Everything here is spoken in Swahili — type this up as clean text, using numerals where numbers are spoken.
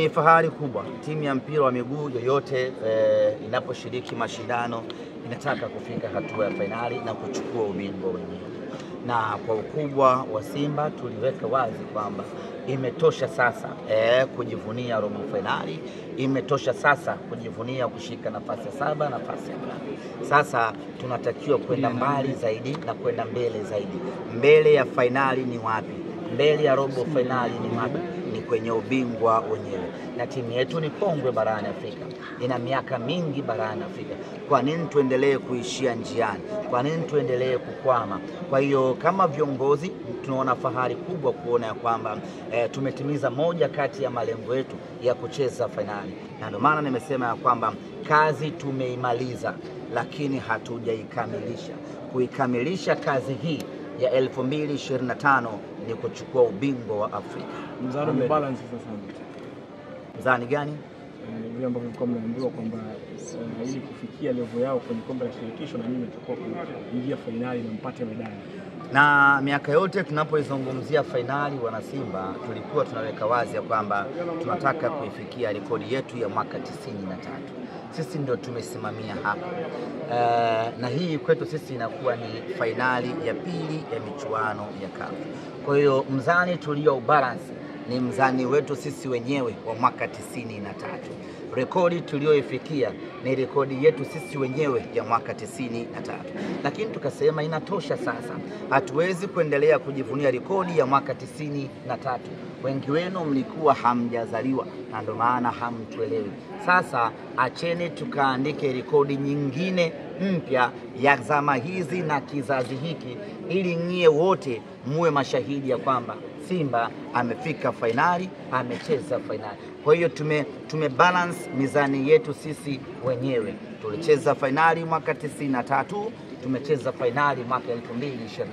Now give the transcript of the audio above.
Ni fahari kubwa. Timu ya mpira wa miguu yoyote inaposhiriki mashindano inataka kufika hatua ya fainali na kuchukua ubingwa wenyewe. Na kwa ukubwa wa Simba tuliweka wazi kwamba imetosha sasa kujivunia robo fainali, imetosha sasa kujivunia kushika nafasi ya 7, nafasi ya 8. Sasa tunatakiwa kwenda mbali zaidi na kwenda mbele zaidi. Mbele ya fainali ni wapi? Mbele ya robo fainali ni wapi? Ni kwenye ubingwa wenyewe. Na timu yetu ni kongwe barani Afrika, ina miaka mingi barani Afrika. Kwa nini tuendelee kuishia njiani? Kwa nini tuendelee kukwama? Kwa hiyo kama viongozi tunaona fahari kubwa kuona ya kwamba tumetimiza moja kati ya malengo yetu ya kucheza fainali, na ndio maana nimesema ya kwamba kazi tumeimaliza, lakini hatujaikamilisha. Kuikamilisha kazi hii ya 2025 ni kuchukua ubingwa wa Afrika. Mzani ni balance sasa. Mzani gani? Vile ambavyo mko mnaambiwa kwamba ili kufikia level yao kwenye kombe la shirikisho na nyinyi mtakuwa kuingia fainali na mpate medali. Na miaka yote tunapoizungumzia fainali, wana Simba tulikuwa tunaweka wazi ya kwamba tunataka kuifikia rekodi yetu ya mwaka 93. Sisi ndio tumesimamia hapa. Na hii kwetu sisi inakuwa ni fainali ya pili ya michuano ya CAF. Kwa hiyo mzani tulio balance ni mzani wetu sisi wenyewe wa mwaka 93. Rekodi tulioifikia ni rekodi yetu sisi wenyewe ya mwaka 93. Lakini tukasema inatosha sasa. Hatuwezi kuendelea kujivunia rekodi ya mwaka 93. Wengi wenu mlikuwa hamjazaliwa na ndio maana hamtuelewi. Sasa acheni tukaandike rekodi nyingine mpya ya zama hizi na kizazi hiki, ili nyie wote muwe mashahidi ya kwamba Simba amefika fainali, amecheza fainali. Kwa hiyo tumebalance mizani yetu sisi wenyewe. Tulicheza fainali mwaka 93, tumecheza fainali mwaka 2025.